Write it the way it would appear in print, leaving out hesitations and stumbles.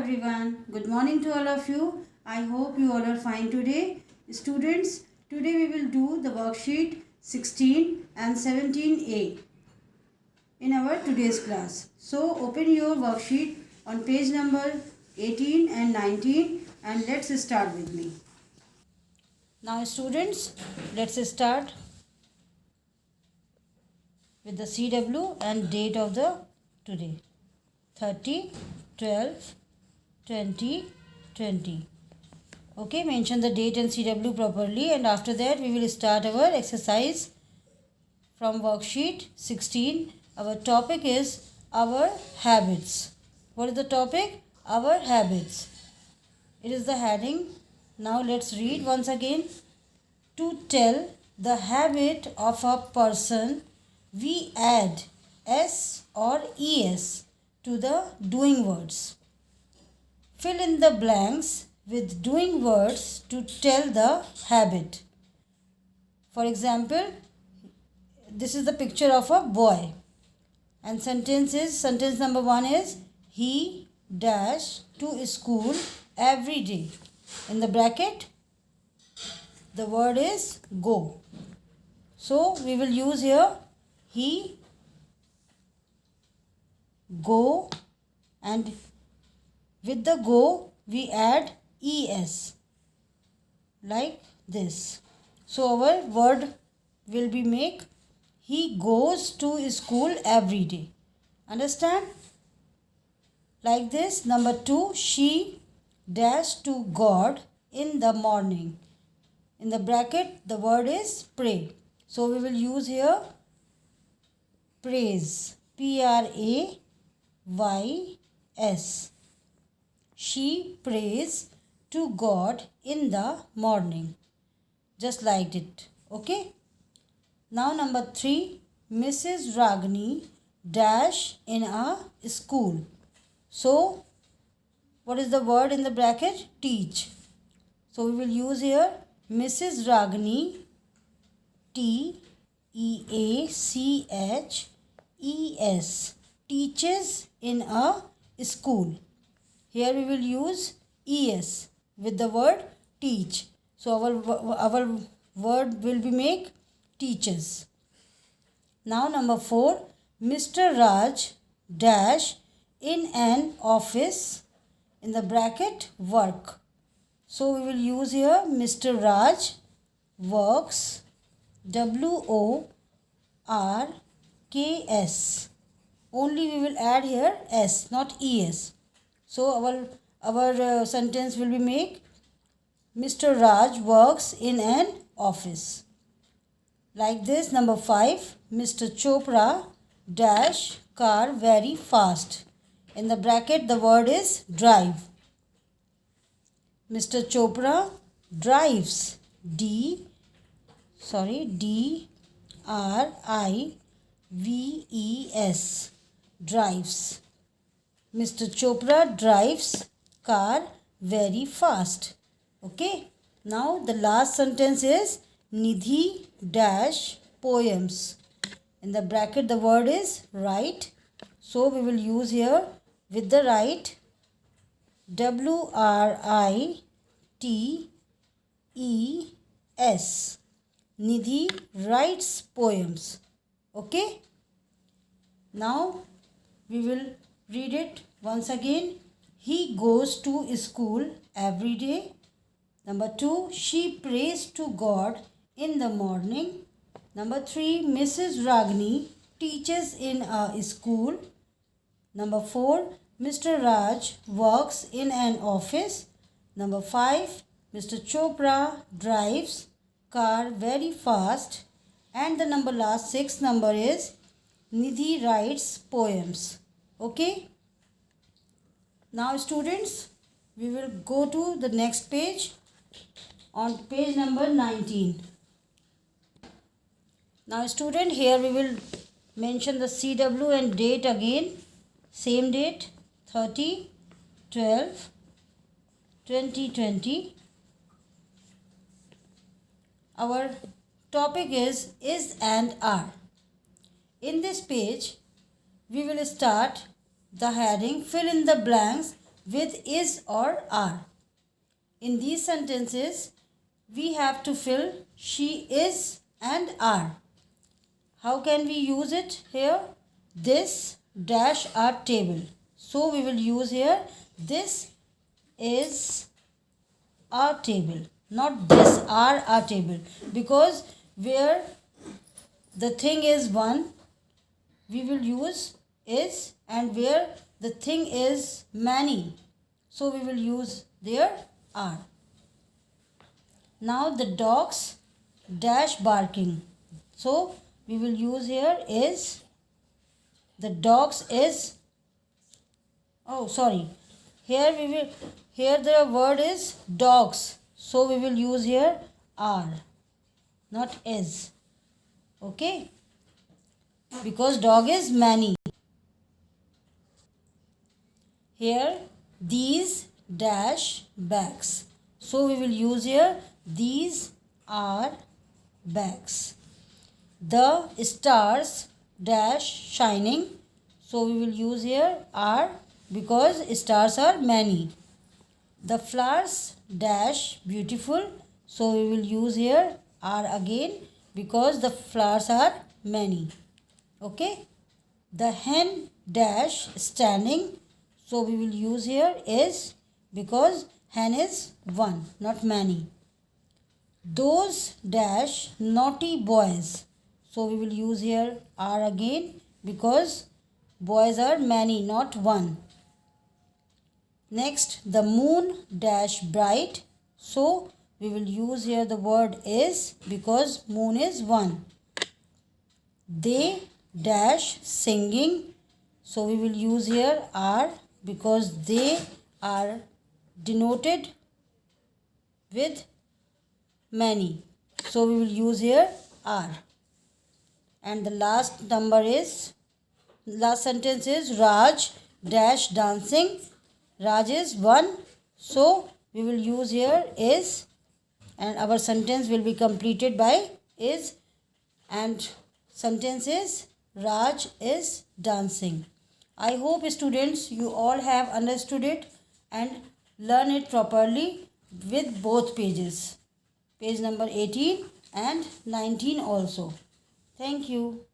everyone. Good morning to all of you. I hope you all are fine today. Students, today we will do the worksheet 16 and 17a in our today's class. So open your worksheet on page number 18 and 19 and let's start with me. Now students, let's start with the CW and date of the today. 30, 12, 2020. Okay, mention the date and CW properly, and after that we will start our exercise from worksheet 16. Our topic is our habits. What is the topic? Our habits. It is the heading. Now let's read once again. To tell the habit of a person, we add s or es to the doing words. Fill in the blanks with doing words to tell the habit. For example, this is the picture of a boy. And sentence number 1 is he dash to school every day. In the bracket, the word is go. So we will use here he go, and with the go we add es like this. So our word will be make he goes to school every day. Understand? Like this. Number 2, she dash to God in the morning. In the bracket the word is pray. So we will use here praise, prays. She prays to God in the morning. Just like it. Okay. Now number 3, Mrs. Ragini dash in a school. So what is the word in the bracket? Teach. So we will use here Mrs. Ragini, TEACHES, teaches in a school. Here we will use es with the word teach. So our word will be make teaches. Now number 4, Mr. Raj dash in an office. In the bracket work. So we will use here Mr. Raj works, WORKS. Only we will add here s, not es. So our sentence will be make Mr. Raj works in an office. Like this. Number 5, Mr. Chopra dash car very fast. In the bracket the word is drive. Mr. Chopra drives, DRIVES, drives. Mr. Chopra drives car very fast. Okay. Now the last sentence is Nidhi dash poems. In the bracket the word is write. So we will use here with the write WRITES. Nidhi writes poems. Okay. Now we will read it once again. He goes to school every day. Number 2, she prays to God in the morning. Number 3, Mrs. Ragini teaches in a school. Number 4, Mr. Raj works in an office. Number 5, Mr. Chopra drives car very fast. And the last 6 number is Nidhi writes poems. Okay. Now students, we will go to the next page on page number 19. Now student, here we will mention the CW and date again. Same date, 30, 12, 2020. Our topic is and are. In this page, we will start the heading fill in the blanks with is or are. In these sentences, we have to fill she is and are. How can we use it here? This dash our table. So we will use here this is our table, not this are our table, because where the thing is one, we will use is, and where the thing is many, so we will use there are. Now the dogs dash barking, so we will use here is, the dogs is, oh sorry, here the word is dogs, so we will use here are, not is. Okay, because dog is many. Here these dash bags, so we will use here these are bags. The stars dash shining, so we will use here are, because stars are many. The flowers dash beautiful, so we will use here are again, because the flowers are many. Okay, the hen dash standing, so we will use here is, because hen is one, not many. Those dash naughty boys, so we will use here are again, because boys are many, not one. Next, the moon dash bright, so we will use here the word is, because moon is one. They dash singing, so we will use here are, because they are denoted with many, so we will use here are. And the last sentence is Raj dash dancing. Raj is one, so we will use here is, and our sentence will be completed by is, and sentence is Raj is dancing. I hope students you all have understood it and learn it properly with both pages, page number 18 and 19 also. Thank you.